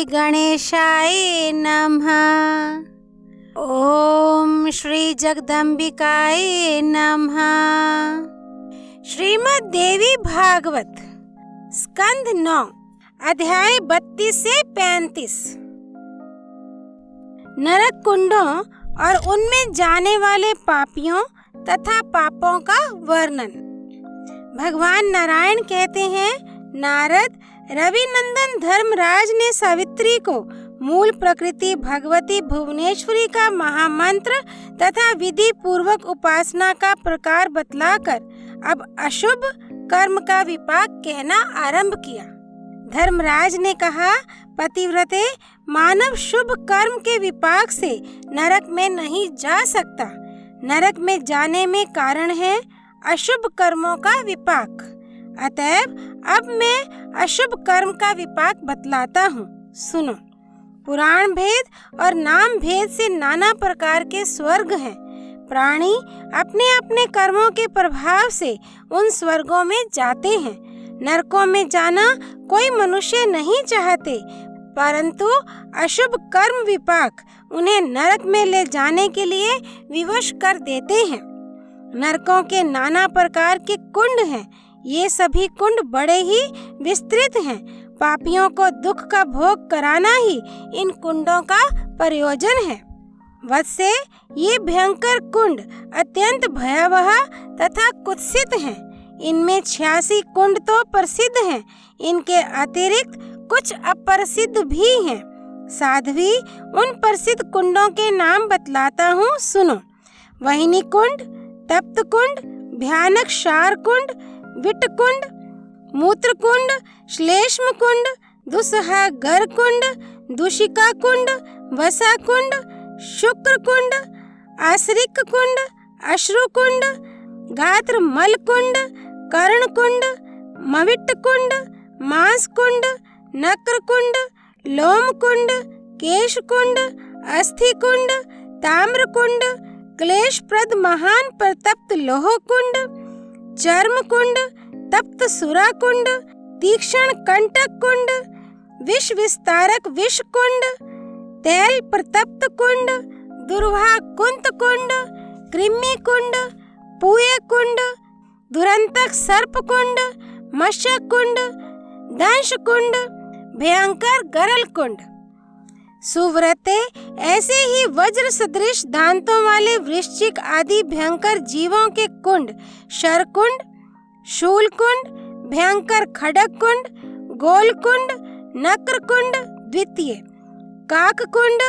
गणेशाय नमः। ओम श्री जगदम्बिकाय नमः। श्रीमद् देवी भागवत स्कंध 9 अध्याय 32 से 35। नरक कुंडों और उनमें जाने वाले पापियों तथा पापों का वर्णन। भगवान नारायण कहते हैं, नारद, रविनंदन धर्मराज ने सावित्री को मूल प्रकृति भगवती भुवनेश्वरी का महामंत्र तथा विधि पूर्वक उपासना का प्रकार बतलाकर अब अशुभ कर्म का विपाक कहना आरंभ किया। धर्मराज ने कहा, पतिव्रते, मानव शुभ कर्म के विपाक से नरक में नहीं जा सकता। नरक में जाने में कारण है अशुभ कर्मों का विपाक। अतएव अब मैं अशुभ कर्म का विपाक बतलाता हूँ, सुनो। पुराण भेद और नाम भेद से नाना प्रकार के स्वर्ग हैं। प्राणी अपने अपने कर्मों के प्रभाव से उन स्वर्गों में जाते हैं। नरकों में जाना कोई मनुष्य नहीं चाहते, परंतु अशुभ कर्म विपाक उन्हें नरक में ले जाने के लिए विवश कर देते हैं। नरकों के नाना प्रकार के कुंड हैं। ये सभी कुंड बड़े ही विस्तृत हैं। पापियों को दुख का भोग कराना ही इन कुंडों का प्रयोजन है। वत्से, ये भयंकर कुंड अत्यंत भयावह तथा कुत्सित हैं। इनमें 86 कुंड तो प्रसिद्ध हैं, इनके अतिरिक्त कुछ अप्रसिद्ध भी हैं। साध्वी, उन प्रसिद्ध कुंडों के नाम बतलाता हूँ, सुनो। वहिनी कुंड, तप्त कुंड, भयानक शार कुंड, विट कुंड, मूत्र कुंड, श्लेष्म कुंड, दुस्सहा गर कुंड, दूषिका कुंड, वसा कुंड, शुक्र कुंड, आसरिक कुंड, अश्रु कुंड, गात्र मल कुंड, कर्ण कुंड, मविट कुंड, मांस कुंड, नक्र कुंड, लोम कुंड, केश कुंड, अस्थि कुंड, ताम्र कुंड, क्लेश प्रद महान प्रतप्त लोह कुंड, चर्म कुंड, तप्त सुरा कुंड, तीक्ष्ण कंटक कुंड, विष विस्तारक विष कुंड, तैल प्रतप्त कुंड, दुर्वा कुंत कुंड, कृमि कुंड, पूय कुंड, दुरंतक सर्प कुंड, मत्स्य कुंड, दंश कुंड, भयंकर गरल कुंड। सुव्रते, ऐसे ही वज्र सदृश दांतों वाले वृश्चिक आदि भयंकर जीवों के कुंड, शर कुंड, शूल कुंड, भयंकर खड़ग कुंड, गोल कुंड, नक्र कुंड द्वितीय, काक कुंड,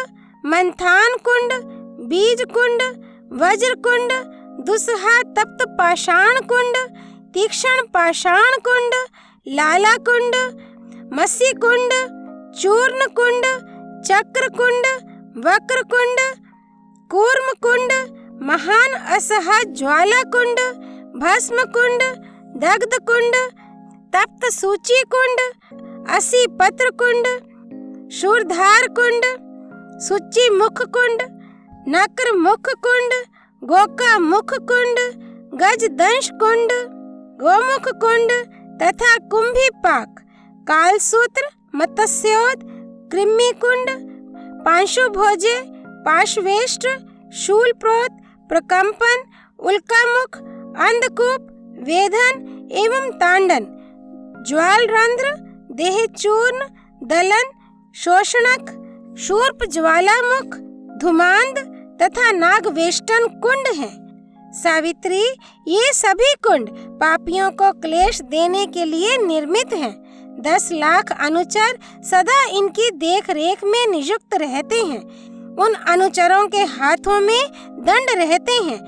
मंथान कुंड, बीज कुंड, वज्र कुंड, दुस्सहा तप्त पाषाण कुंड, तीक्ष्ण पाषाण कुंड, लाला कुंड, मसी कुंड, चूर्ण कुंड, चक्र कुंड, वक्र कुंड, कूर्म कुंड, महान असहा ज्वाला कुंड, भस्म कुंड, दग्ध कुंड, तप्त सूची कुंड, असी पत्र कुंड, शूरधार कुंड, सुची मुख कुंड, नक्र मुख कुंड, गोका मुख कुंड, गज दंश कुंड, गोमुख कुंड तथा कुंभी पाक, कालसूत्र, मत्स्योद, कृमि कुंड, पांशुभोजे, पाशवेष्ट, शूलप्रोत, प्रकंपन, उल्कामुख, अंधकूप, वेधन एवं तांडन, ज्वाल रंध्र, देह चूर्ण, दलन, शोषणक, शूर्प ज्वालामुख, धुमांद तथा नागवेष्टन कुंड हैं। सावित्री, ये सभी कुंड पापियों को क्लेश देने के लिए निर्मित हैं। 10 लाख अनुचर सदा इनकी देख रेख में नियुक्त रहते हैं। उन अनुचरों के हाथों में दंड रहते हैं।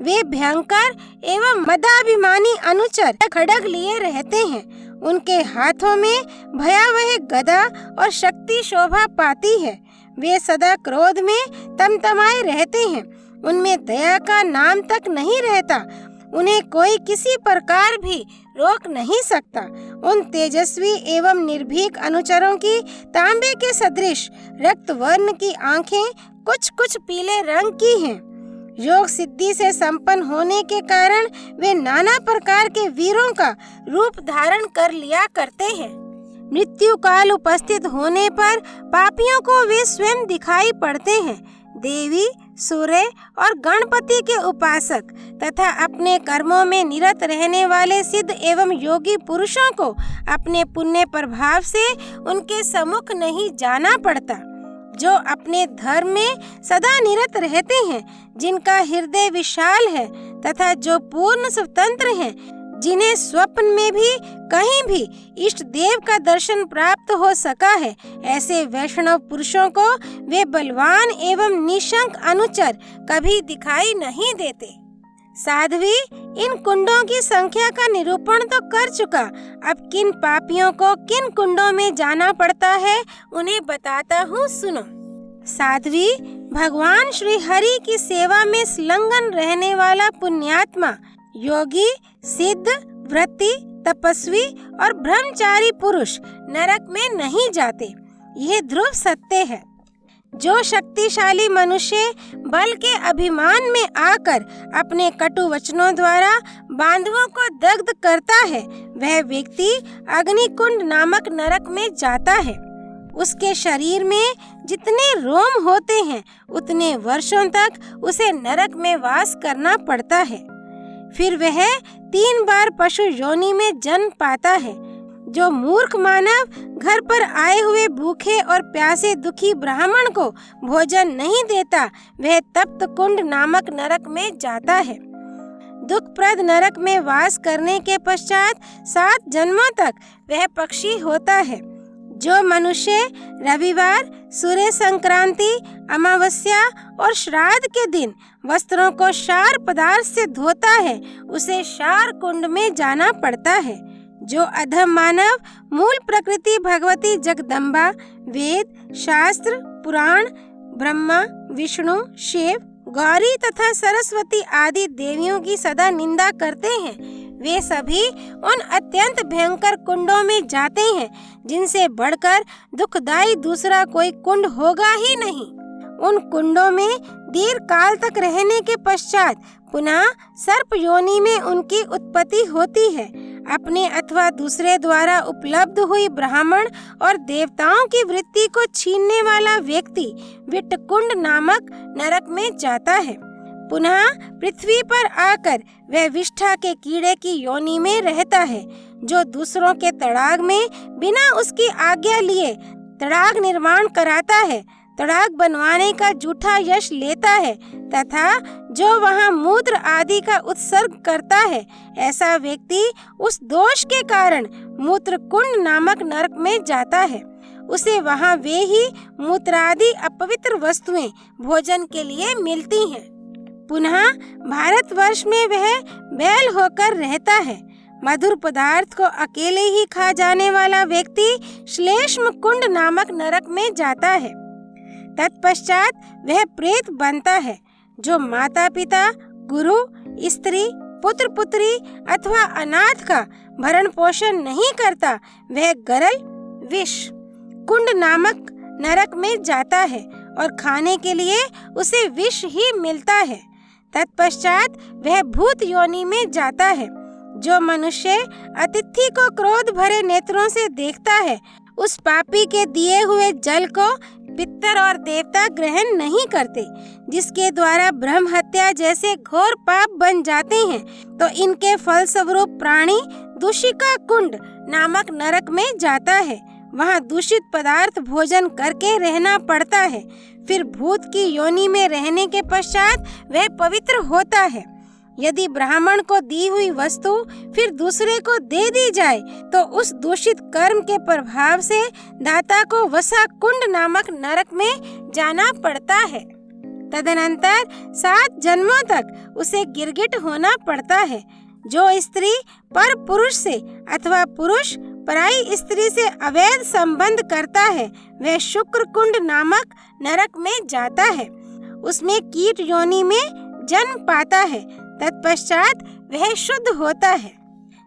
वे भयंकर एवं मदाभिमानी अनुचर खड्ग लिए रहते हैं। उनके हाथों में भयावह गदा और शक्ति शोभा पाती है। वे सदा क्रोध में तमतमाए रहते हैं। उनमें दया का नाम तक नहीं रहता। उन्हें कोई किसी प्रकार भी रोक नहीं सकता। उन तेजस्वी एवं निर्भीक अनुचरों की तांबे के सदृश रक्त वर्ण की आंखें कुछ कुछ पीले रंग की हैं। योग सिद्धि से संपन्न होने के कारण वे नाना प्रकार के वीरों का रूप धारण कर लिया करते हैं। मृत्यु काल उपस्थित होने पर पापियों को वे स्वयं दिखाई पड़ते हैं। देवी, सूर्य और गणपति के उपासक तथा अपने कर्मों में निरत रहने वाले सिद्ध एवं योगी पुरुषों को अपने पुण्य प्रभाव से उनके सम्मुख नहीं जाना पड़ता। जो अपने धर्म में सदा निरत रहते हैं, जिनका हृदय विशाल है तथा जो पूर्ण स्वतंत्र हैं, जिन्हें स्वप्न में भी कहीं भी इष्ट देव का दर्शन प्राप्त हो सका है, ऐसे वैष्णव पुरुषों को वे बलवान एवं निशंक अनुचर कभी दिखाई नहीं देते। साध्वी इन कुंडों की संख्या का निरूपण तो कर चुका, अब किन पापियों को किन कुंडों में जाना पड़ता है उन्हें बताता हूँ, सुनो। साध्वी, भगवान श्री हरि की सेवा में संलग्न रहने वाला पुण्यात्मा, योगी, सिद्ध, व्रती, तपस्वी और ब्रह्मचारी पुरुष नरक में नहीं जाते। यह ध्रुव सत्य है। जो शक्तिशाली मनुष्य बल के अभिमान में आकर अपने कटु वचनों द्वारा बांधवों को दग्ध करता है, वह व्यक्ति अग्निकुंड नामक नरक में जाता है। उसके शरीर में जितने रोम होते हैं, उतने वर्षों तक उसे नरक में वास करना पड़ता है। फिर वह 3 बार पशु योनि में जन्म पाता है। जो मूर्ख मानव घर पर आए हुए भूखे और प्यासे दुखी ब्राह्मण को भोजन नहीं देता, वह तप्त कुंड नामक नरक में जाता है। दुखप्रद नरक में वास करने के पश्चात 7 जन्मों तक वह पक्षी होता है। जो मनुष्य रविवार, सूर्य संक्रांति, अमावस्या और श्राद्ध के दिन वस्त्रों को क्षार पदार्थ से धोता है, उसे क्षार कुंड में जाना पड़ता है। जो अधम मानव मूल प्रकृति भगवती जगदम्बा, वेद, शास्त्र, पुराण, ब्रह्मा, विष्णु, शिव, गौरी तथा सरस्वती आदि देवियों की सदा निंदा करते हैं, वे सभी उन अत्यंत भयंकर कुंडों में जाते हैं, जिनसे बढ़कर दुखदायी दूसरा कोई कुंड होगा ही नहीं। उन कुंडों में दीर्घ काल तक रहने के पश्चात पुनः सर्प योनि में उनकी उत्पत्ति होती है। अपने अथवा दूसरे द्वारा उपलब्ध हुई ब्राह्मण और देवताओं की वृत्ति को छीनने वाला व्यक्ति विट्टकुंड नामक नरक में जाता है। पुनः पृथ्वी पर आकर वह विष्ठा के कीड़े की योनि में रहता है। जो दूसरों के तड़ाग में बिना उसकी आज्ञा लिए तड़ाग निर्माण कराता है, तड़ाग बनवाने का झूठा यश लेता है तथा जो वहाँ मूत्र आदि का उत्सर्ग करता है, ऐसा व्यक्ति उस दोष के कारण मूत्र कुंड नामक नरक में जाता है। उसे वहाँ वे ही मूत्रादि अपवित्र वस्तुएं भोजन के लिए मिलती हैं। पुनः भारतवर्ष में वह बैल होकर रहता है। मधुर पदार्थ को अकेले ही खा जाने वाला व्यक्ति श्लेष्म कुंड नामक नरक में जाता है। तत्पश्चात वह प्रेत बनता है। जो माता पिता, गुरु, स्त्री, पुत्र पुत्री अथवा अनाथ का भरण पोषण नहीं करता, वह गरल विष कुंड नामक नरक में जाता है और खाने के लिए उसे विष ही मिलता है। तत्पश्चात वह भूत योनि में जाता है। जो मनुष्य अतिथि को क्रोध भरे नेत्रों से देखता है, उस पापी के दिए हुए जल को पितर और देवता ग्रहण नहीं करते, जिसके द्वारा ब्रह्म हत्या जैसे घोर पाप बन जाते हैं, तो इनके फलस्वरूप प्राणी दूषिका कुंड नामक नरक में जाता है। वहाँ दूषित पदार्थ भोजन करके रहना पड़ता है। फिर भूत की योनि में रहने के पश्चात वह पवित्र होता है। यदि ब्राह्मण को दी हुई वस्तु फिर दूसरे को दे दी जाए, तो उस दूषित कर्म के प्रभाव से दाता को वसा कुंड नामक नरक में जाना पड़ता है। तदनंतर 7 जन्मों तक उसे गिरगिट होना पड़ता है। जो स्त्री पर पुरुष से अथवा पुरुष पराई स्त्री से अवैध संबंध करता है, वह शुक्र कुंड नामक नरक में जाता है। उसमें कीट योनि में जन्म पाता है। तत्पश्चात वह शुद्ध होता है।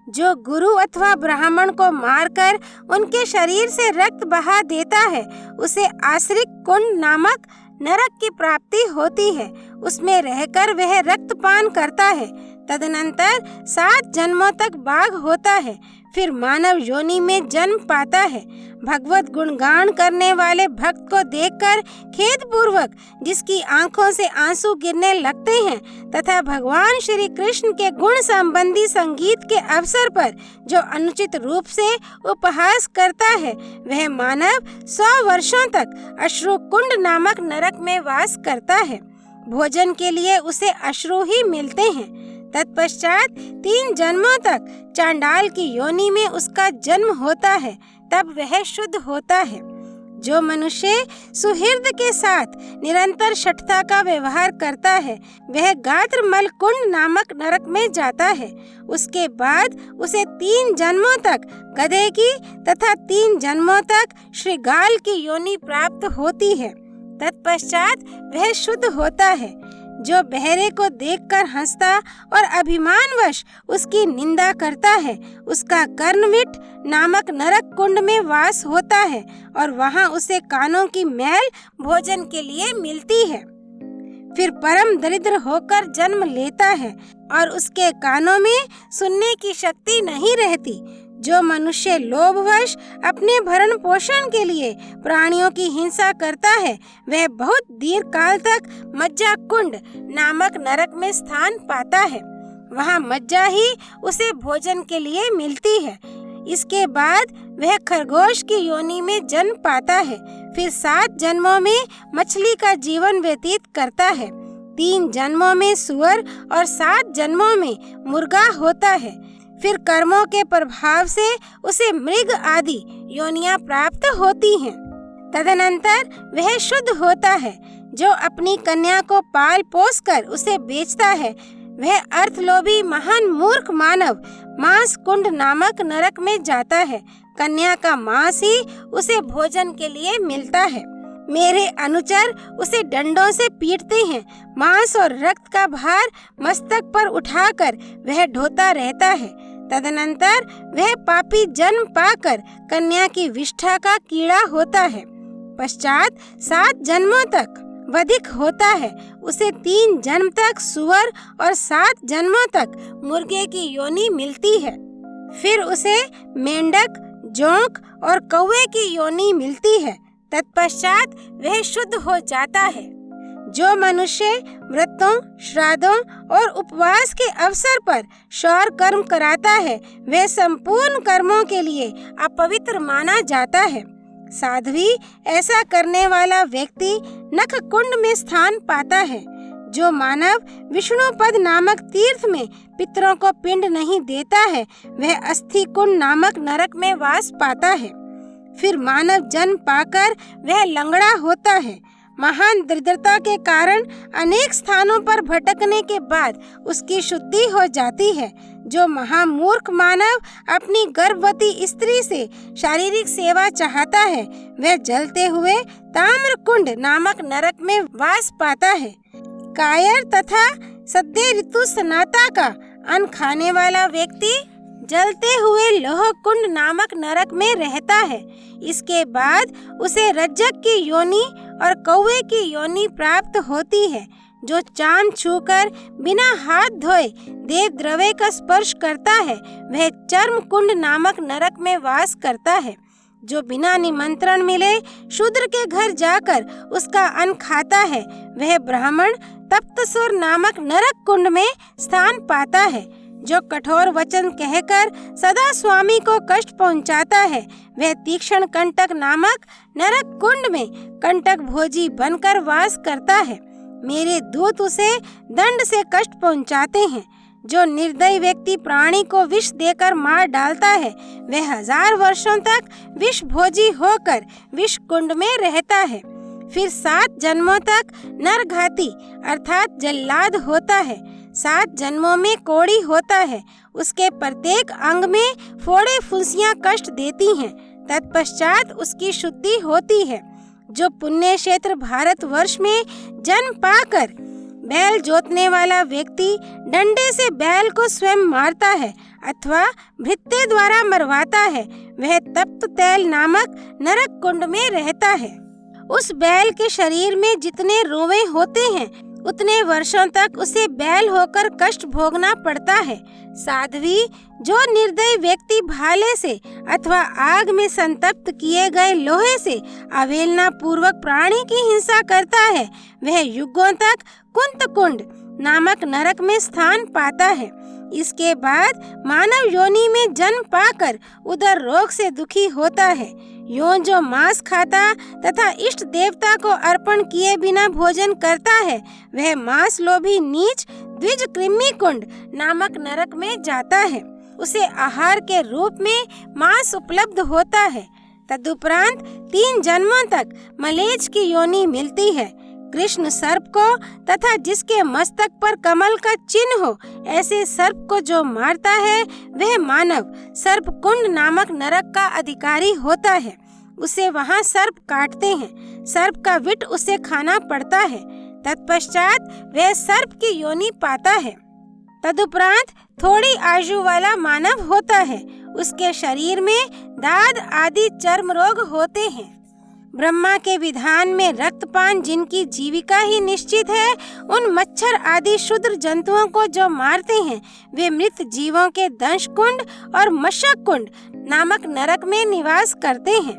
जो गुरु अथवा ब्राह्मण को मारकर उनके शरीर से रक्त बहा देता है, उसे आश्रिक कुंड नामक नरक की प्राप्ति होती है। उसमें रहकर वह रक्तपान करता है। तदनंतर 7 जन्मों तक बाघ होता है। फिर मानव योनि में जन्म पाता है। भगवत गुणगान करने वाले भक्त को देखकर खेद पूर्वक जिसकी आंखों से आंसू गिरने लगते हैं तथा भगवान श्री कृष्ण के गुण संबंधी संगीत के अवसर पर जो अनुचित रूप से उपहास करता है, वह मानव 100 वर्षों तक अश्रु कुंड नामक नरक में वास करता है। भोजन के लिए उसे अश्रु ही मिलते हैं। तत्पश्चात 3 जन्मों तक चांडाल की योनि में उसका जन्म होता है, तब वह शुद्ध होता है। जो मनुष्य सुहृद के साथ निरंतर शठता का व्यवहार करता है, वह गात्रमल कुंड नामक नरक में जाता है। उसके बाद उसे 3 जन्मों तक गधे की तथा 3 जन्मों तक श्रृगाल की योनि प्राप्त होती है। तत्पश्चात वह शुद्ध होता है। जो बहरे को देखकर हंसता और अभिमानवश उसकी निंदा करता है, उसका कर्णविट नामक नरक कुंड में वास होता है और वहां उसे कानों की मैल भोजन के लिए मिलती है। फिर परम दरिद्र होकर जन्म लेता है और उसके कानों में सुनने की शक्ति नहीं रहती। जो मनुष्य लोभवश अपने भरण पोषण के लिए प्राणियों की हिंसा करता है, वह बहुत दीर्घ काल तक मज्जा कुंड नामक नरक में स्थान पाता है। वहाँ मज्जा ही उसे भोजन के लिए मिलती है। इसके बाद वह खरगोश की योनि में जन्म पाता है। फिर 7 जन्मों में मछली का जीवन व्यतीत करता है। 3 जन्मों में सुअर और 7 जन्मों में मुर्गा होता है। फिर कर्मों के प्रभाव से उसे मृग आदि योनियां प्राप्त होती हैं। तदनंतर वह शुद्ध होता है। जो अपनी कन्या को पाल पोस कर उसे बेचता है, वह अर्थलोभी महान मूर्ख मानव मांस कुंड नामक नरक में जाता है। कन्या का मांस ही उसे भोजन के लिए मिलता है। मेरे अनुचर उसे डंडों से पीटते हैं। मांस और रक्त का भार मस्तक पर उठाकर वह ढोता रहता है। तदनंतर वह पापी जन्म पाकर कन्या की विष्ठा का कीड़ा होता है। पश्चात 7 जन्मों तक वधिक होता है। उसे 3 जन्म तक सुअर और 7 जन्मों तक मुर्गे की योनि मिलती है। फिर उसे मेंढक, जोंक और कौवे की योनि मिलती है। तत्पश्चात वह शुद्ध हो जाता है। जो मनुष्य व्रतों, श्राद्धों और उपवास के अवसर पर शौर कर्म कराता है, वह संपूर्ण कर्मों के लिए अपवित्र माना जाता है। साध्वी ऐसा करने वाला व्यक्ति नख कुंड में स्थान पाता है। जो मानव विष्णुपद नामक तीर्थ में पितरों को पिंड नहीं देता है, वह अस्थि कुंड नामक नरक में वास पाता है। फिर मानव जन्म पाकर वह लंगड़ा होता है। महान दरिद्रता के कारण अनेक स्थानों पर भटकने के बाद उसकी शुद्धि हो जाती है। जो महामूर्ख मानव अपनी गर्भवती स्त्री से शारीरिक सेवा चाहता है, वह जलते हुए ताम्र कुंड नामक नरक में वास पाता है। कायर तथा सद्य ऋतु सनाता का अन्न खाने वाला व्यक्ति जलते हुए लोह कुंड नामक नरक में रहता है। इसके बाद उसे रज्जक की योनि और कौवे की योनि प्राप्त होती है। जो चाम छूकर बिना हाथ धोए देव द्रव्य का स्पर्श करता है, वह चर्म कुंड नामक नरक में वास करता है। जो बिना निमंत्रण मिले शूद्र के घर जाकर उसका अन्न खाता है, वह ब्राह्मण तप्तसुर नामक नरक कुंड में स्थान पाता है। जो कठोर वचन कहकर सदा स्वामी को कष्ट पहुंचाता है, वह तीक्ष्ण कंटक नामक नरक कुंड में कंटक भोजी बनकर वास करता है। मेरे दूत उसे दंड से कष्ट पहुंचाते हैं। जो निर्दयी व्यक्ति प्राणी को विष देकर मार डालता है, वह 1000 वर्षों तक विष भोजी होकर विष कुंड में रहता है। फिर 7 जन्मों तक नरघाती अर्थात जल्लाद होता है। 7 जन्मों में कोढ़ी होता है। उसके प्रत्येक अंग में फोड़े फुंसियां कष्ट देती हैं। तत्पश्चात उसकी शुद्धि होती है। जो पुण्य क्षेत्र भारतवर्ष में जन्म पाकर बैल जोतने वाला व्यक्ति डंडे से बैल को स्वयं मारता है अथवा भृत्य द्वारा मरवाता है, वह तप्त तैल नामक नरक कुंड में रहता है। उस बैल के शरीर में जितने रोवे होते हैं, उतने वर्षों तक उसे बैल होकर कष्ट भोगना पड़ता है। साध्वी, जो निर्दयी व्यक्ति भाले से अथवा आग में संतप्त किए गए लोहे से अवहेलना पूर्वक प्राणी की हिंसा करता है, वह युगों तक कुंत कुंड नामक नरक में स्थान पाता है। इसके बाद मानव योनि में जन्म पाकर उदर रोग से दुखी होता है। यों जो मांस खाता तथा इष्ट देवता को अर्पण किए बिना भोजन करता है, वह मांस लोभी नीच द्विज कृमि कुंड नामक नरक में जाता है। उसे आहार के रूप में मांस उपलब्ध होता है। तदुपरांत 3 जन्मों तक मलेच्छ की योनि मिलती है। कृष्ण सर्प को तथा जिसके मस्तक पर कमल का चिन्ह हो, ऐसे सर्प को जो मारता है, वह मानव सर्प कुंड नामक नरक का अधिकारी होता है। उसे वहाँ सर्प काटते हैं। सर्प का विष उसे खाना पड़ता है। तत्पश्चात वह सर्प की योनि पाता है। तदुपरांत थोड़ी आयु वाला मानव होता है। उसके शरीर में दाद आदि चर्म रोग होते हैं। ब्रह्मा के विधान में रक्तपान जिनकी जीविका ही निश्चित है, उन मच्छर आदि क्षुद्र जंतुओं को जो मारते हैं, वे मृत जीवों के दंश कुंड और मशक कुंड नामक नरक में निवास करते हैं।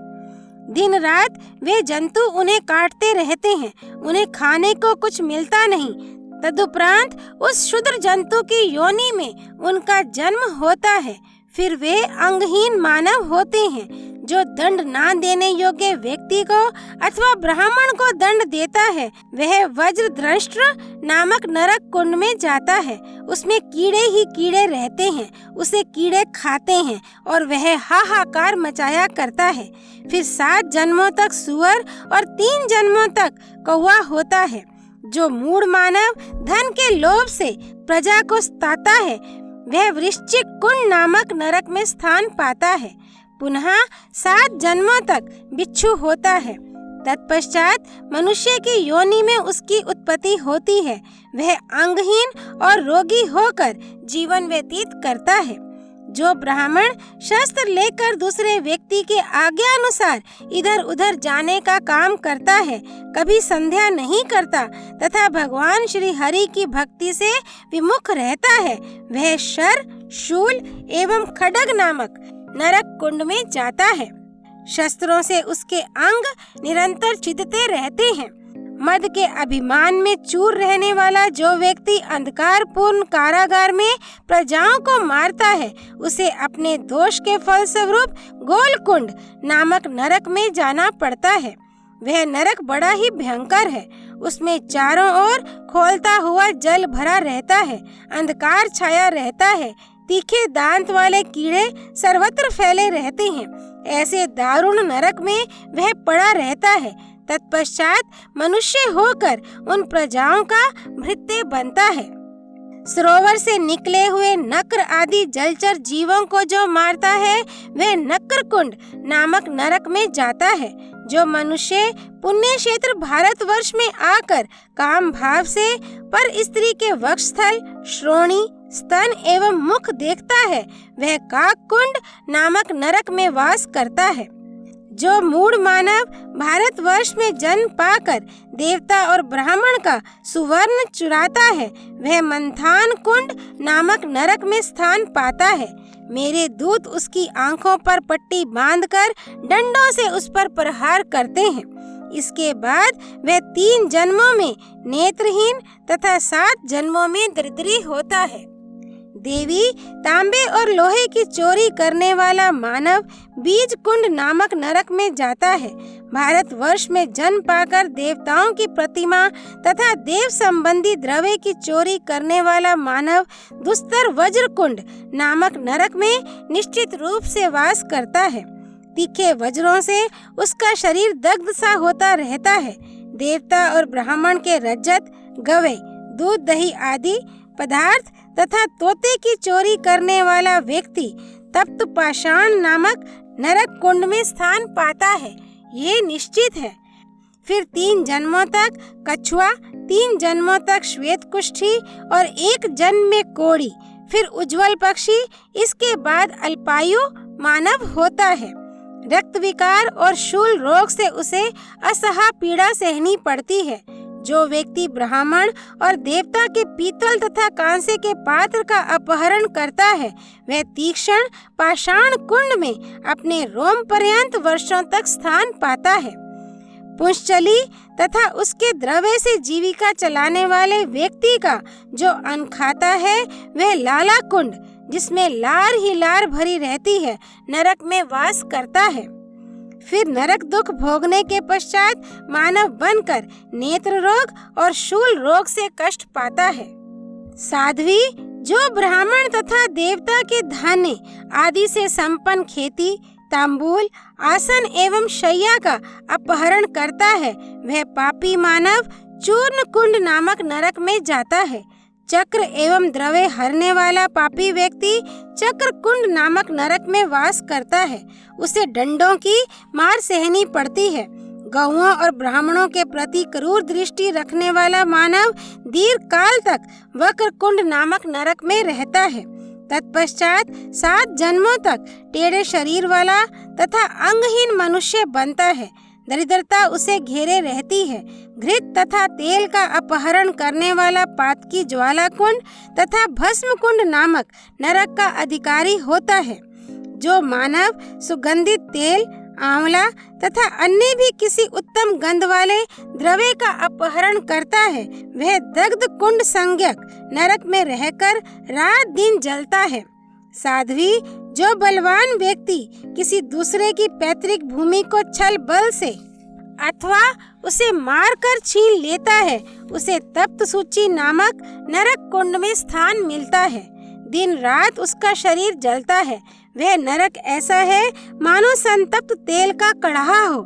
दिन रात वे जंतु उन्हें काटते रहते हैं। उन्हें खाने को कुछ मिलता नहीं। तदुपरांत उस क्षुद्र जंतु की योनि में उनका जन्म होता है। फिर वे अंगहीन मानव होते हैं। जो दंड ना देने योग्य व्यक्ति को अथवा ब्राह्मण को दंड देता है, वह वज्रदंष्ट्र नामक नरक कुंड में जाता है। उसमें कीड़े ही कीड़े रहते हैं। उसे कीड़े खाते हैं और वह हाहाकार मचाया करता है। फिर 7 जन्मों तक सूअर और 3 जन्मों तक कौवा होता है। जो मूढ़ मानव धन के लोभ से प्रजा को सताता है, वह वृश्चिक कुंड नामक नरक में स्थान पाता है। पुनः 7 जन्मों तक बिच्छू होता है। तत्पश्चात मनुष्य की योनि में उसकी उत्पत्ति होती है। वह अंगहीन और रोगी होकर जीवन व्यतीत करता है। जो ब्राह्मण शस्त्र लेकर दूसरे व्यक्ति के आज्ञा अनुसार इधर उधर जाने का काम करता है, कभी संध्या नहीं करता तथा भगवान श्री हरि की भक्ति से विमुख रहता है, वह शर, शूल एवं खड्ग नामक नरक कुंड में जाता है। शस्त्रों से उसके अंग निरंतर छिदते रहते हैं। मद के अभिमान में चूर रहने वाला जो व्यक्ति अंधकार पूर्ण कारागार में प्रजाओं को मारता है, उसे अपने दोष के फलस्वरूप गोलकुंड नामक नरक में जाना पड़ता है। वह नरक बड़ा ही भयंकर है। उसमें चारों ओर खौलता हुआ जल भरा रहता है। अंधकार छाया रहता है। तीखे दांत वाले कीड़े सर्वत्र फैले रहते हैं। ऐसे दारुण नरक में वह पड़ा रहता है। तत्पश्चात मनुष्य होकर उन प्रजाओं का भृत्य बनता है। सरोवर से निकले हुए नक्र आदि जलचर जीवों को जो मारता है, वह नक्र कुंड नामक नरक में जाता है। जो मनुष्य पुण्य क्षेत्र भारतवर्ष में आकर काम भाव से पर स्त्री के वक्षस्थल, श्रोणी, स्तन एवं मुख देखता है, वह काक कुंड नामक नरक में वास करता है। जो मूढ़ मानव भारतवर्ष में जन्म पाकर देवता और ब्राह्मण का सुवर्ण चुराता है, वह मंथान कुंड नामक नरक में स्थान पाता है। मेरे दूत उसकी आंखों पर पट्टी बांधकर डंडों से उस पर प्रहार करते हैं। इसके बाद वह 3 जन्मों में नेत्रहीन तथा 7 जन्मों में दरिद्री होता है। देवी, तांबे और लोहे की चोरी करने वाला मानव बीज कुंड नामक नरक में जाता है। भारतवर्ष में जन्म पाकर देवताओं की प्रतिमा तथा देव संबंधी द्रव्य की चोरी करने वाला मानव दुस्तर वज्र कुंड नामक नरक में निश्चित रूप से वास करता है। तीखे वज्रों से उसका शरीर दग्ध सा होता रहता है। देवता और ब्राह्मण के रजत, गवै, दूध, दही आदि पदार्थ तथा तोते की चोरी करने वाला व्यक्ति तप्त पाषाण नामक नरक कुंड में स्थान पाता है, ये निश्चित है। फिर 3 जन्मों तक कछुआ, 3 जन्मों तक श्वेत कुष्ठी और 1 जन्म में कोड़ी, फिर उज्जवल पक्षी, इसके बाद अल्पायु मानव होता है। रक्त विकार और शूल रोग से उसे असहा पीड़ा सहनी पड़ती है। जो व्यक्ति ब्राह्मण और देवता के पीतल तथा कांसे के पात्र का अपहरण करता है वह तीक्ष्ण पाषाण कुंड में अपने रोम पर्यंत वर्षों तक स्थान पाता है। पुंश्चली तथा उसके द्रव्य से जीविका चलाने वाले व्यक्ति का जो अन्न खाता है वह लाला कुंड, जिसमें लार ही लार भरी रहती है, नरक में वास करता है। फिर नरक दुख भोगने के पश्चात मानव बनकर नेत्र रोग और शूल रोग से कष्ट पाता है। साध्वी जो ब्राह्मण तथा देवता के धान्य आदि से संपन्न खेती, तांबूल, आसन एवं शैया का अपहरण करता है वह पापी मानव चूर्ण कुंड नामक नरक में जाता है। चक्र एवं द्रव्य हरने वाला पापी व्यक्ति चक्र कुंड नामक नरक में वास करता है। उसे दंडों की मार सहनी पड़ती है। गौओं और ब्राह्मणों के प्रति क्रूर दृष्टि रखने वाला मानव दीर्घ काल तक वक्र कुंड नामक नरक में रहता है। तत्पश्चात 7 जन्मों तक टेढ़े शरीर वाला तथा अंगहीन मनुष्य बनता है। दरिद्रता उसे घेरे रहती है। घृत तथा तेल का अपहरण करने वाला पातकी ज्वाला कुंड तथा भस्म कुंड नामक नरक का अधिकारी होता है। जो मानव सुगंधित तेल, आंवला तथा अन्य भी किसी उत्तम गंध वाले द्रव्य का अपहरण करता है वह दग्ध कुंड संज्ञक नरक में रहकर रात दिन जलता है। साध्वी जो बलवान व्यक्ति किसी दूसरे की पैतृक भूमि को छल बल से अथवा उसे मारकर छीन लेता है उसे तप्त सूची नामक नरक कुंड में स्थान मिलता है। दिन रात उसका शरीर जलता है। वह नरक ऐसा है मानो संतप्त तेल का कड़ाहा हो।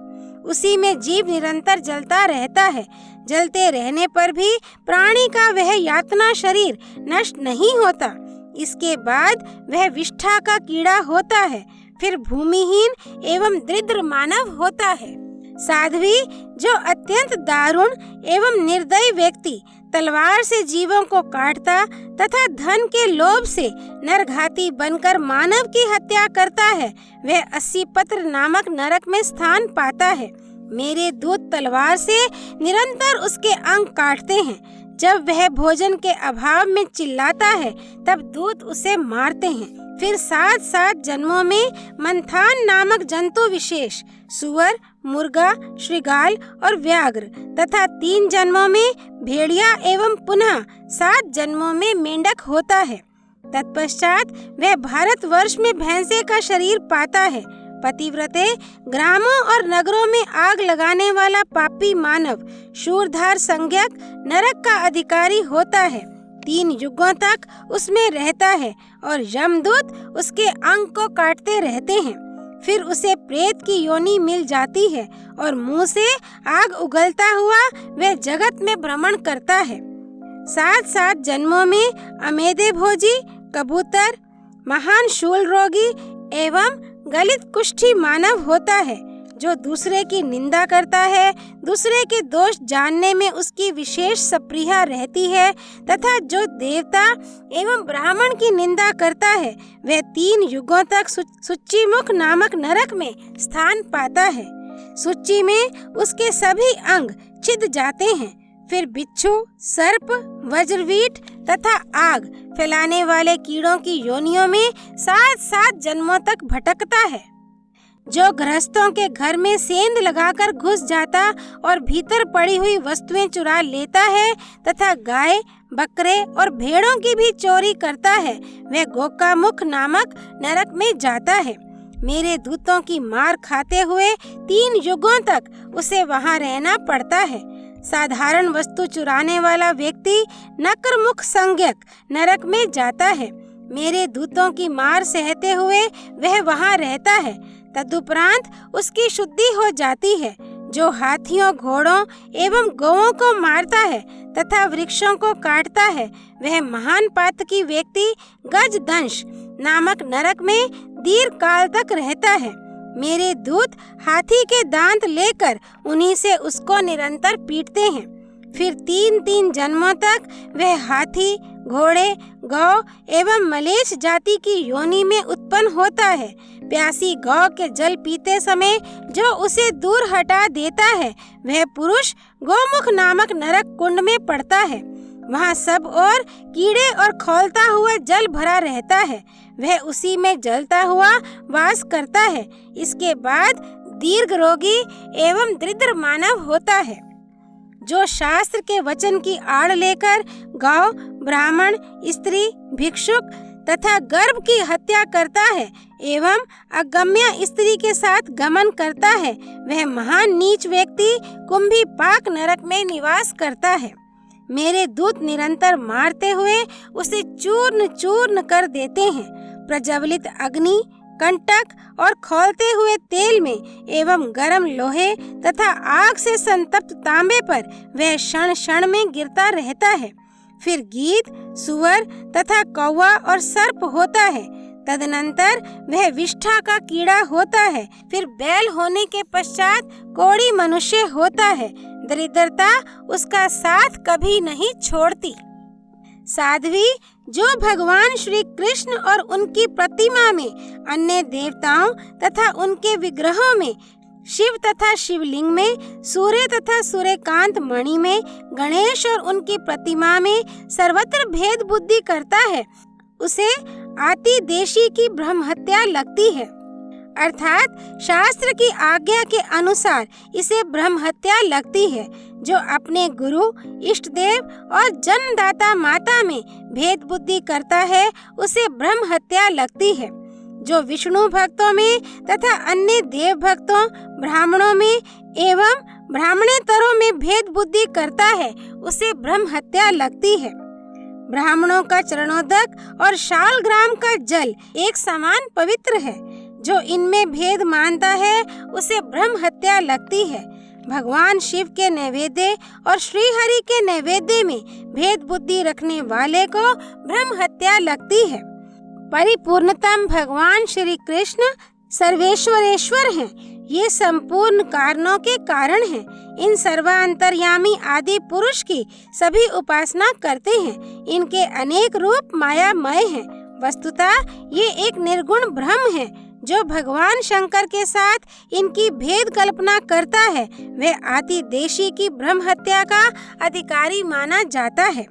उसी में जीव निरंतर जलता रहता है। जलते रहने पर भी प्राणी का वह यातना शरीर नष्ट नहीं होता। इसके बाद वह विष्ठा का कीड़ा होता है, फिर भूमिहीन एवं दरिद्र मानव होता है। साध्वी जो अत्यंत दारुण एवं निर्दयी व्यक्ति तलवार से जीवों को काटता तथा धन के लोभ से नरघाती बनकर मानव की हत्या करता है वह 80 पत्र नामक नरक में स्थान पाता है। मेरे दूत तलवार से निरंतर उसके अंग काटते हैं। जब वह भोजन के अभाव में चिल्लाता है तब दूत उसे मारते हैं। फिर 7 जन्मों में मंथान नामक जंतु विशेष सुअर, मुर्गा, श्रृगाल और व्याघ्र तथा 3 जन्मों में भेड़िया एवं पुनः 7 जन्मों में मेंढक होता है। तत्पश्चात वह भारतवर्ष में भैंसे का शरीर पाता है। पतिव्रते ग्रामों और नगरों में आग लगाने वाला पापी मानव शूरधार संज्ञक नरक का अधिकारी होता है। 3 युगों तक उसमें रहता है और यमदूत उसके अंग को काटते रहते हैं। फिर उसे प्रेत की योनि मिल जाती है और मुंह से आग उगलता हुआ वह जगत में भ्रमण करता है। 7 जन्मों में अमेधे भोजी, कबूतर, महान शूल रोगी एवं गलित कुष्ठी मानव होता है। जो दूसरे की निंदा करता है, दूसरे के दोष जानने में उसकी विशेष सप्रिया रहती है तथा जो देवता एवं ब्राह्मण की निंदा करता है वह 3 युगों तक सुच्चीमुख नामक नरक में स्थान पाता है। सुच्ची में उसके सभी अंग छिद जाते हैं। फिर बिच्छू, सर्प, वज्रवीट तथा आग फैलाने वाले कीड़ों की योनियों में 7 जन्मों तक भटकता है। जो गृहस्थों के घर में सेंध लगाकर घुस जाता और भीतर पड़ी हुई वस्तुएं चुरा लेता है तथा गाय, बकरे और भेड़ों की भी चोरी करता है वह गोकामुख नामक नरक में जाता है। मेरे दूतों की मार खाते हुए 3 युगों तक उसे वहां रहना पड़ता है। साधारण वस्तु चुराने वाला व्यक्ति नक्रमुख संज्ञक नरक में जाता है। मेरे दूतों की मार सहते हुए वह वहां रहता है। तदुपरांत उसकी शुद्धि हो जाती है। जो हाथियों, घोड़ों एवं गौओं को मारता है तथा वृक्षों को काटता है वह महान पातकी व्यक्ति गजदंश नामक नरक में दीर्घ काल तक रहता है। मेरे दूत हाथी के दांत लेकर उन्हीं से उसको निरंतर पीटते हैं। फिर 3 जन्मों तक वह हाथी, घोड़े, गौ एवं मलेच्छ जाति की योनि में उत्पन्न होता है। प्यासी गौ के जल पीते समय जो उसे दूर हटा देता है, वह पुरुष गोमुख नामक नरक कुंड में पड़ता है। वहाँ सब और कीड़े और खौलता हुआ जल भरा रहता है। वह उसी में जलता हुआ वास करता है। इसके बाद दीर्घ रोगी एवं दरिद्र मानव होता है, जो शास्त्र के वचन की आड़ लेकर गौ, ब्राह्मण, स्त्री, भिक्षुक तथा गर्भ की हत्या करता है एवं अगम्य स्त्री के साथ गमन करता है। वह महान नीच व्यक्ति कुंभी पाक नरक में निवास करता है। मेरे दूत निरंतर मारते हुए उसे चूर्ण चूर्ण कर देते हैं। प्रज्वलित अग्नि, कंटक और खौलते हुए तेल में एवं गर्म लोहे तथा आग से संतप्त तांबे पर वह क्षण क्षण में गिरता रहता है। फिर गीद, सुअर तथा कौवा और सर्प होता है। तदनंतर वह विष्ठा का कीड़ा होता है। फिर बैल होने के पश्चात कोढ़ी मनुष्य होता है। दरिद्रता उसका साथ कभी नहीं छोड़ती। साध्वी, जो भगवान श्री कृष्ण और उनकी प्रतिमा में, अन्य देवताओं तथा उनके विग्रहों में, शिव तथा शिवलिंग में, सूर्य तथा सूर्यकांत मणि में, गणेश और उनकी प्रतिमा में सर्वत्र भेद बुद्धि करता है, उसे आति देशी की ब्रह्म हत्या लगती है। अर्थात शास्त्र की आज्ञा के अनुसार इसे ब्रह्म हत्या लगती है। जो अपने गुरु, इष्ट देव और जन्मदाता माता में भेद बुद्धि करता है, उसे ब्रह्म हत्या लगती है। जो विष्णु भक्तों में तथा अन्य देव भक्तों, ब्राह्मणों में एवं ब्राह्मणेतरों में भेद बुद्धि करता है, उसे ब्रह्म हत्या लगती है। ब्राह्मणों का चरणोदक और शालग्राम का जल एक समान पवित्र है। जो इनमें भेद मानता है, उसे ब्रह्म हत्या लगती है। भगवान शिव के नैवेद्य और श्री हरि के नैवेद्य में भेद बुद्धि रखने वाले को ब्रह्म हत्या लगती है। परिपूर्णतम भगवान श्री कृष्ण सर्वेश्वरेश्वर हैं। ये संपूर्ण कारणों के कारण हैं। इन सर्वांतर्यामी आदि पुरुष की सभी उपासना करते हैं। इनके अनेक रूप मायामय हैं। वस्तुतः ये एक निर्गुण ब्रह्म है। जो भगवान शंकर के साथ इनकी भेद कल्पना करता है, वह आति देशी की ब्रह्म हत्या का अधिकारी माना जाता है।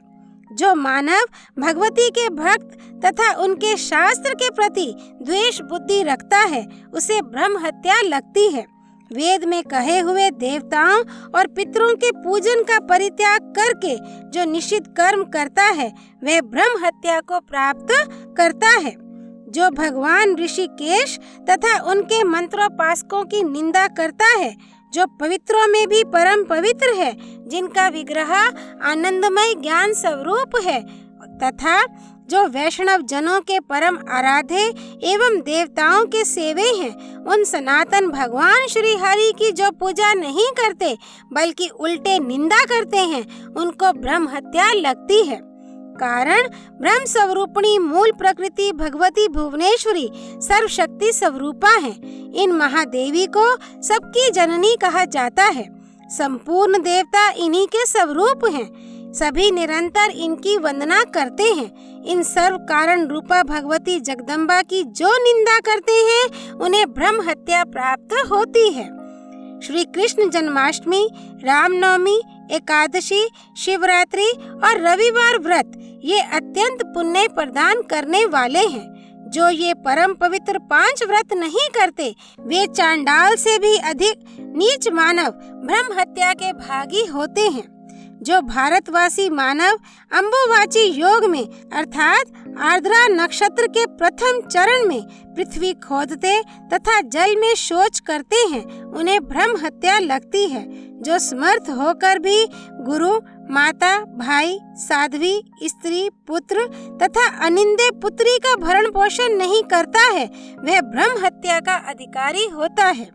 जो मानव भगवती के भक्त तथा उनके शास्त्र के प्रति द्वेष बुद्धि रखता है, उसे ब्रह्म हत्या लगती है। वेद में कहे हुए देवताओं और पितरों के पूजन का परित्याग करके जो निश्चित कर्म करता है, वह ब्रह्म हत्या को प्राप्त करता है। जो भगवान ऋषिकेश तथा उनके मंत्रोपासकों की निंदा करता है, जो पवित्रों में भी परम पवित्र है, जिनका विग्रह आनंदमय ज्ञान स्वरूप है, तथा जो वैष्णव जनों के परम आराध्य एवं देवताओं के सेवे हैं, उन सनातन भगवान श्री हरि की जो पूजा नहीं करते बल्कि उल्टे निंदा करते हैं, उनको ब्रह्म हत्या लगती है। कारण ब्रह्म स्वरूपिणी मूल प्रकृति भगवती भुवनेश्वरी सर्वशक्ति स्वरूपा है। इन महादेवी को सबकी जननी कहा जाता है। संपूर्ण देवता इन्हीं के स्वरूप हैं। सभी निरंतर इनकी वंदना करते हैं। इन सर्व कारण रूपा भगवती जगदम्बा की जो निंदा करते हैं, उन्हें ब्रह्म हत्या प्राप्त होती है। श्री कृष्ण जन्माष्टमी, रामनवमी, एकादशी, शिवरात्रि और रविवार व्रत ये अत्यंत पुण्य प्रदान करने वाले हैं। जो ये परम पवित्र 5 व्रत नहीं करते, वे चांडाल से भी अधिक नीच मानव ब्रह्म हत्या के भागी होते हैं। जो भारतवासी मानव अम्बुवाची योग में अर्थात आर्द्रा नक्षत्र के प्रथम चरण में पृथ्वी खोदते तथा जल में शौच करते हैं, उन्हें ब्रह्म हत्या लगती है। जो समर्थ होकर भी गुरु, माता, भाई, साध्वी, स्त्री, पुत्र तथा अनिंदे पुत्री का भरण पोषण नहीं करता है, वह ब्रह्म हत्या का अधिकारी होता है।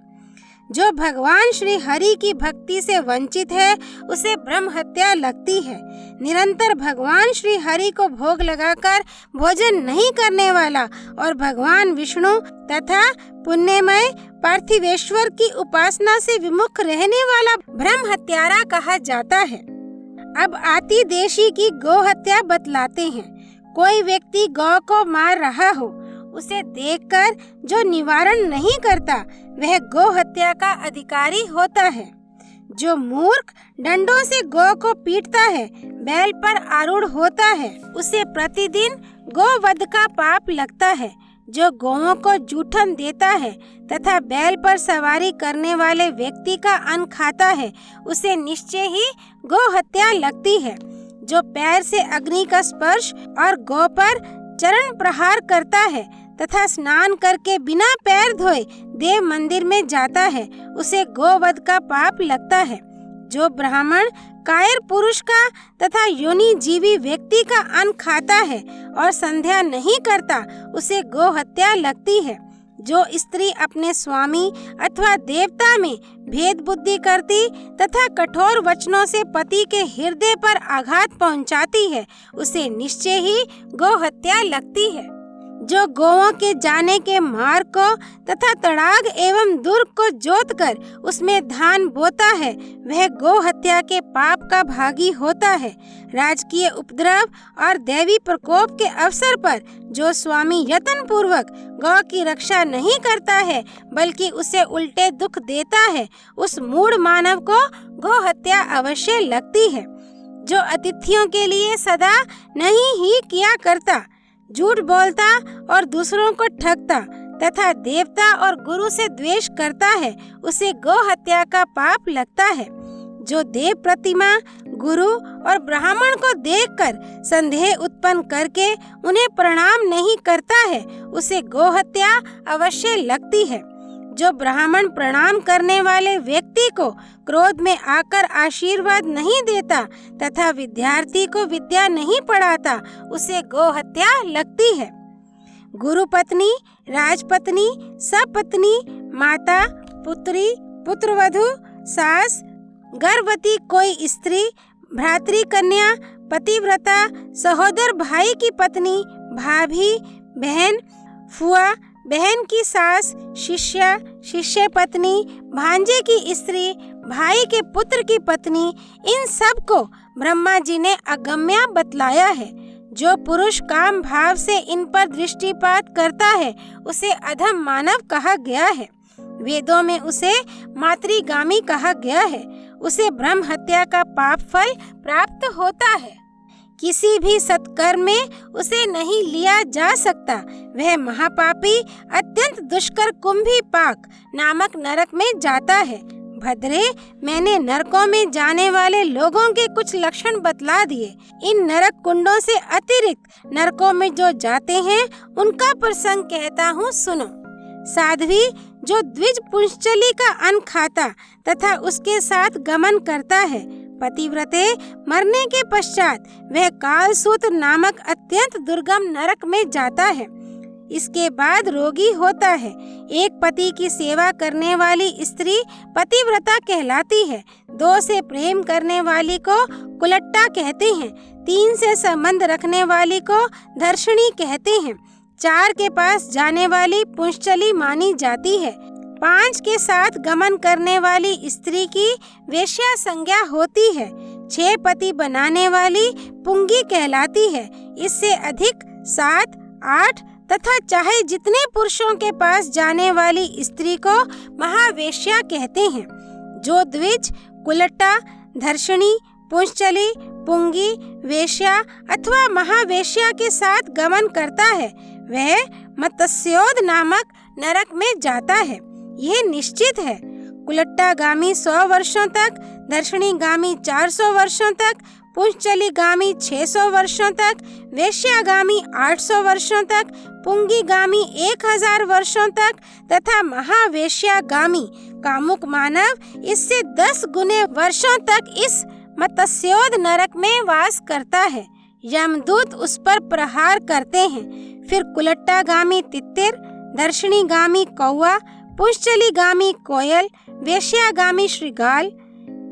जो भगवान श्री हरि की भक्ति से वंचित है, उसे ब्रह्म हत्या लगती है। निरंतर भगवान श्री हरि को भोग लगाकर भोजन नहीं करने वाला और भगवान विष्णु तथा पुण्यमय पार्थिवेश्वर की उपासना से विमुख रहने वाला ब्रह्म हत्यारा कहा जाता है। अब आति देशी की गौ हत्या बतलाते हैं। कोई व्यक्ति गौ को मार रहा हो, उसे देखकर जो निवारण नहीं करता वह गौ हत्या का अधिकारी होता है। जो मूर्ख डंडों से गौ को पीटता है, बैल पर आरूढ़ होता है, उसे प्रतिदिन गोवध का पाप लगता है। जो गौओं को जूठन देता है तथा बैल पर सवारी करने वाले व्यक्ति का अन्न खाता है, उसे निश्चय ही गौ हत्या लगती है। जो पैर से अग्नि का स्पर्श और गौ पर चरण प्रहार करता है तथा स्नान करके बिना पैर धोए देव मंदिर में जाता है, उसे गोवध का पाप लगता है। जो ब्राह्मण कायर पुरुष का तथा योनि जीवी व्यक्ति का अन्न खाता है और संध्या नहीं करता, उसे गौ हत्या लगती है। जो स्त्री अपने स्वामी अथवा देवता में भेद बुद्धि करती तथा कठोर वचनों से पति के हृदय पर आघात पहुंचाती है, उसे निश्चय ही गौ हत्या लगती है। जो गौओं के जाने के मार्ग को तथा तड़ाग एवं दुर्ग को जोतकर उसमें धान बोता है, वह गौ हत्या के पाप का भागी होता है। राजकीय उपद्रव और दैवी प्रकोप के अवसर पर जो स्वामी यत्न पूर्वक गौ की रक्षा नहीं करता है बल्कि उसे उल्टे दुख देता है, उस मूढ़ मानव को गौ हत्या अवश्य लगती है। जो अतिथियों के लिए सदा नहीं ही किया करता, झूठ बोलता और दूसरों को ठगता तथा देवता और गुरु से द्वेष करता है, उसे गौ हत्या का पाप लगता है। जो देव प्रतिमा, गुरु और ब्राह्मण को देखकर संदेह उत्पन्न करके उन्हें प्रणाम नहीं करता है, उसे गौ हत्या अवश्य लगती है। जो ब्राह्मण प्रणाम करने वाले व्यक्ति को क्रोध में आकर आशीर्वाद नहीं देता तथा विद्यार्थी को विद्या नहीं पढ़ाता, उसे गौ हत्या लगती है। गुरु पत्नी, राजपत्नी, सपत्नी, माता, पुत्री, पुत्रवधू, सास, गर्भवती कोई स्त्री, भ्रातृ कन्या, पतिव्रता, सहोदर भाई की पत्नी, भाभी, बहन, फुआ, बहन की सास, शिष्या, शिष्य पत्नी, भांजे की स्त्री, भाई के पुत्र की पत्नी, इन सब को ब्रह्मा जी ने अगम्य बतलाया है। जो पुरुष काम भाव से इन पर दृष्टिपात करता है, उसे अधम मानव कहा गया है। वेदों में उसे मातृगामी कहा गया है। उसे ब्रह्म हत्या का पाप फल प्राप्त होता है। किसी भी सत्कर्म में उसे नहीं लिया जा सकता। वह महापापी अत्यंत दुष्कर कुंभी पाक नामक नरक में जाता है। भद्रे, मैंने नरकों में जाने वाले लोगों के कुछ लक्षण बतला दिए। इन नरक कुंडों से अतिरिक्त नरकों में जो जाते हैं उनका प्रसंग कहता हूँ, सुनो। साध्वी जो द्विज पुंश्चली का अन्न खाता तथा उसके साथ गमन करता है, पतिव्रते मरने के पश्चात वह कालसूत्र नामक अत्यंत दुर्गम नरक में जाता है। इसके बाद रोगी होता है। एक पति की सेवा करने वाली स्त्री पतिव्रता कहलाती है। 2 से प्रेम करने वाली को कुलट्टा कहते हैं। 3 से संबंध रखने वाली को धर्षणी कहते हैं। 4 के पास जाने वाली पुंश्चली मानी जाती है। 5 के साथ गमन करने वाली स्त्री की वेश्या संज्ञा होती है। 6 पति बनाने वाली पुंगी कहलाती है। इससे अधिक 7, 8 तथा चाहे जितने पुरुषों के पास जाने वाली स्त्री को महावेश्या कहते हैं। जो द्विज, कुलट्टा, धर्षणी, पुंश्चली, पुंगी, वेश्या अथवा महावेश्या के साथ गमन करता है, वह मत्स्योद नामक नरक में जाता है। यह निश्चित है। कुलट्टागामी 100 वर्षों तक, दर्शनीगामी 400 वर्षों तक, पुंश्चलीगामी 600 वर्षों तक, वेश्यागामी 800 वर्षों तक, पुंगीगामी 1000 वर्षों तक तथा महावेश्यागामी कामुक मानव इससे 10 गुने वर्षों तक इस मत्स्योद नरक में वास करता है। यमदूत उस पर प्रहार करते हैं। फिर कुलट्टागामी तित्तिर, दर्शनीगामी कौवा, पुंश्चलीगामी कोयल, वेश्यागामी श्रृगाल,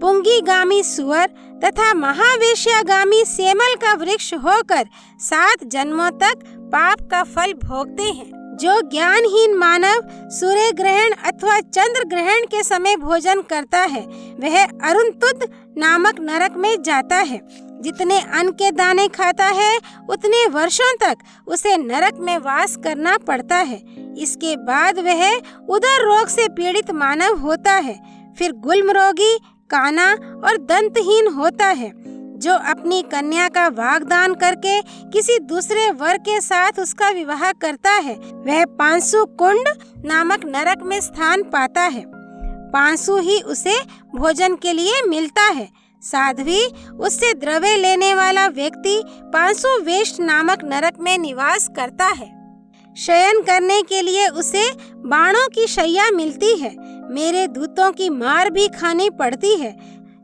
पुंगीगामी सुअर तथा महावेश्यागामी सेमल का वृक्ष होकर 7 जन्मों तक पाप का फल भोगते हैं। जो ज्ञानहीन मानव सूर्य ग्रहण अथवा चंद्र ग्रहण के समय भोजन करता है, वह अरुणतुद नामक नरक में जाता है। जितने अन्न के दाने खाता है उतने वर्षों तक उसे नरक में वास करना पड़ता है। इसके बाद वह उदर रोग से पीड़ित मानव होता है। फिर गुल्म रोगी, काना और दंतहीन होता है। जो अपनी कन्या का वागदान करके किसी दूसरे वर के साथ उसका विवाह करता है वह पांसु कुंड नामक नरक में स्थान पाता है। पांसु ही उसे भोजन के लिए मिलता है। साध्वी, उससे द्रव्य लेने वाला व्यक्ति पांसु वेश नामक नरक में निवास करता है। शयन करने के लिए उसे बाणों की शैया मिलती है। मेरे दूतों की मार भी खानी पड़ती है।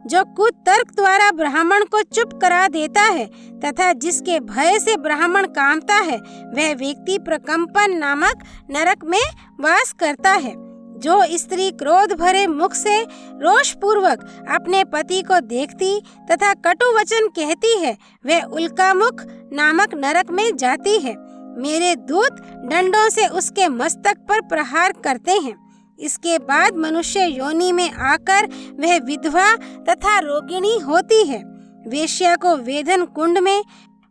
जो कुतर्क द्वारा ब्राह्मण को चुप करा देता है तथा जिसके भय से ब्राह्मण कांपता है वह व्यक्ति प्रकंपन नामक नरक में वास करता है। जो स्त्री क्रोध भरे मुख से रोष पूर्वक अपने पति को देखती तथा कटु वचन कहती है वह उल्कामुख नामक नरक में जाती है। मेरे दूत डंडों से उसके मस्तक पर प्रहार करते हैं। इसके बाद मनुष्य योनि में आकर वह विधवा तथा रोगिणी होती है। वेश्या को वेधन कुंड में,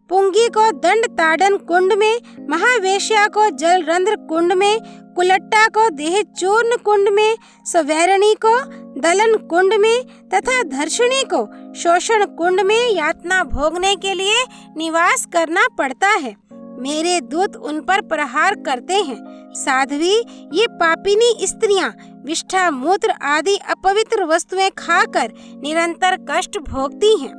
पुंगी को दंड ताड़न कुंड में, महावेश्या को जलरंध्र कुंड में, कुलट्टा को देह चूर्ण कुंड में, सवैरणी को दलन कुंड में तथा धर्षिणी को शोषण कुंड में यातना भोगने के लिए निवास करना पड़ता है। मेरे दूत उन पर प्रहार करते हैं। साध्वी, ये पापिनी स्त्रियां विष्ठा, मूत्र आदि अपवित्र वस्तुएं खाकर निरंतर कष्ट भोगती हैं।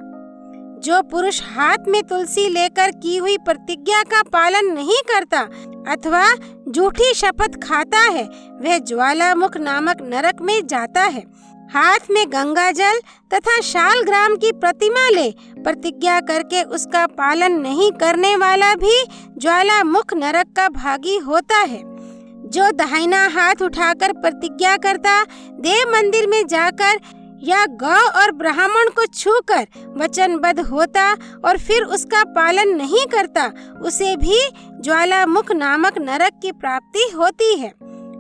जो पुरुष हाथ में तुलसी लेकर की हुई प्रतिज्ञा का पालन नहीं करता अथवा झूठी शपथ खाता है वह ज्वालामुख नामक नरक में जाता है। हाथ में गंगा जल तथा शालग्राम की प्रतिमा ले प्रतिज्ञा करके उसका पालन नहीं करने वाला भी ज्वालामुख नरक का भागी होता है। जो दाहिना हाथ उठाकर प्रतिज्ञा करता, देव मंदिर में जाकर या गौ और ब्राह्मण को छूकर वचनबद्ध होता और फिर उसका पालन नहीं करता उसे भी ज्वालामुख नामक नरक की प्राप्ति होती है।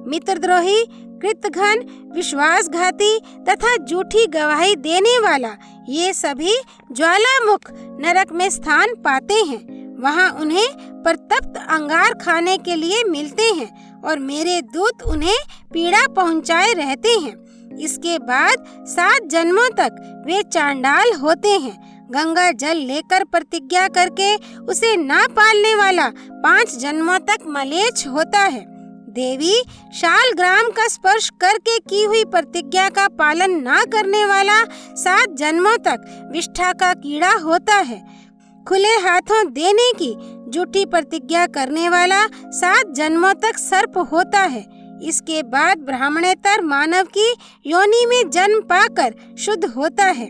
मित्रद्रोही, कृतघ्न, विश्वासघाती तथा झूठी गवाही देने वाला ये सभी ज्वालामुख नरक में स्थान पाते हैं। वहाँ उन्हें प्रतप्त अंगार खाने के लिए मिलते हैं और मेरे दूत उन्हें पीड़ा पहुँचाए रहते हैं। इसके बाद 7 जन्मों तक वे चांडाल होते हैं। गंगा जल लेकर प्रतिज्ञा करके उसे ना पालने वाला 5 जन्मों तक मलेच्छ होता है। देवी, शालग्राम का स्पर्श करके की हुई प्रतिज्ञा का पालन ना करने वाला 7 जन्मों तक विष्ठा का कीड़ा होता है। खुले हाथों देने की झूठी प्रतिज्ञा करने वाला 7 जन्मों तक सर्प होता है। इसके बाद ब्राह्मणेतर मानव की योनि में जन्म पाकर शुद्ध होता है।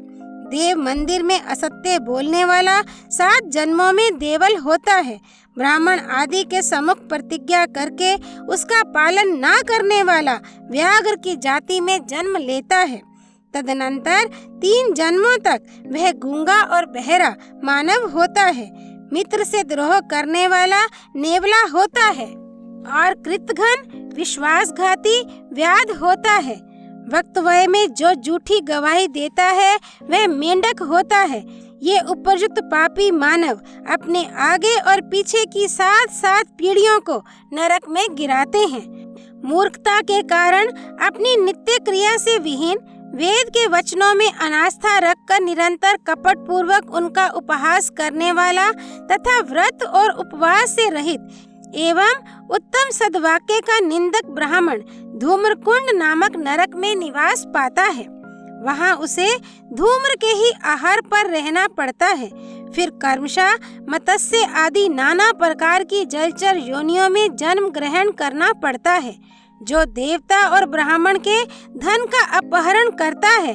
देव मंदिर में असत्य बोलने वाला 7 जन्मों में देवल होता है। ब्राह्मण आदि के सम्मुख प्रतिज्ञा करके उसका पालन ना करने वाला व्याघ्र की जाति में जन्म लेता है। तदनंतर 3 जन्मों तक वह गूंगा और बहरा मानव होता है। मित्र से द्रोह करने वाला नेवला होता है और कृतघ्न, विश्वासघाती व्याध होता है। वक्तव्य में जो झूठी गवाही देता है वह मेंढक होता है। ये उपयुक्त पापी मानव अपने आगे और पीछे की 7 पीढ़ियों को नरक में गिराते हैं। मूर्खता के कारण अपनी नित्य क्रिया से विहीन, वेद के वचनों में अनास्था रखकर निरंतर कपट पूर्वक उनका उपहास करने वाला तथा व्रत और उपवास से रहित एवं उत्तम सद्वाक्य का निंदक ब्राह्मण धूम्रकुंड नामक नरक में निवास पाता है। वहाँ उसे धूम्र के ही आहार पर रहना पड़ता है। फिर कर्मशा, मत्स्य आदि नाना प्रकार की जलचर योनियों में जन्म ग्रहण करना पड़ता है। जो देवता और ब्राह्मण के धन का अपहरण करता है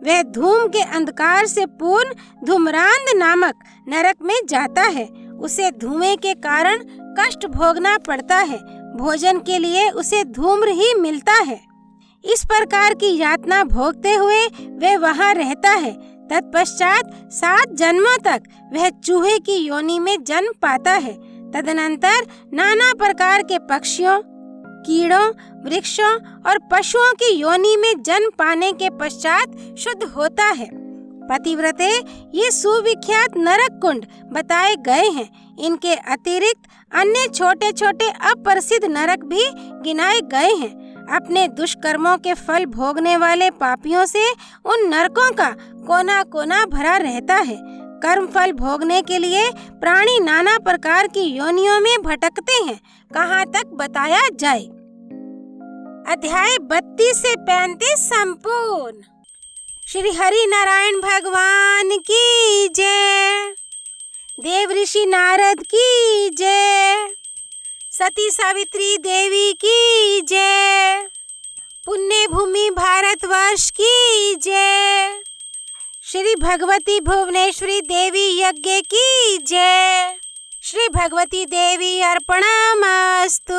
वह धूम के अंधकार से पूर्ण धूम्रांध नामक नरक में जाता है। उसे धुएं के कारण कष्ट भोगना पड़ता है। भोजन के लिए उसे धूम्र ही मिलता है। इस प्रकार की यातना भोगते हुए वह वहाँ रहता है। तत्पश्चात 7 जन्मों तक वह चूहे की योनि में जन्म पाता है। तदनंतर नाना प्रकार के पक्षियों, कीड़ों, वृक्षों और पशुओं की योनि में जन्म पाने के पश्चात शुद्ध होता है। पतिव्रते ये सुविख्यात नरक कुंड बताए गए हैं। इनके अतिरिक्त अन्य छोटे छोटे अप्रसिद्ध नरक भी गिनाए गए हैं। अपने दुष्कर्मों के फल भोगने वाले पापियों से उन नरकों का कोना कोना भरा रहता है। कर्म फल भोगने के लिए प्राणी नाना प्रकार की योनियों में भटकते हैं। कहाँ तक बताया जाए। अध्याय 32 से 35 संपूर्ण। श्री हरि नारायण भगवान की जय। देव ऋषि नारद की जय। सती सावित्री देवी की जय। पुण्य भूमि भारतवर्ष की जय। श्री भगवती भुवनेश्वरी देवी यज्ञ की जय। श्री भगवती देवी अर्पणमस्तु।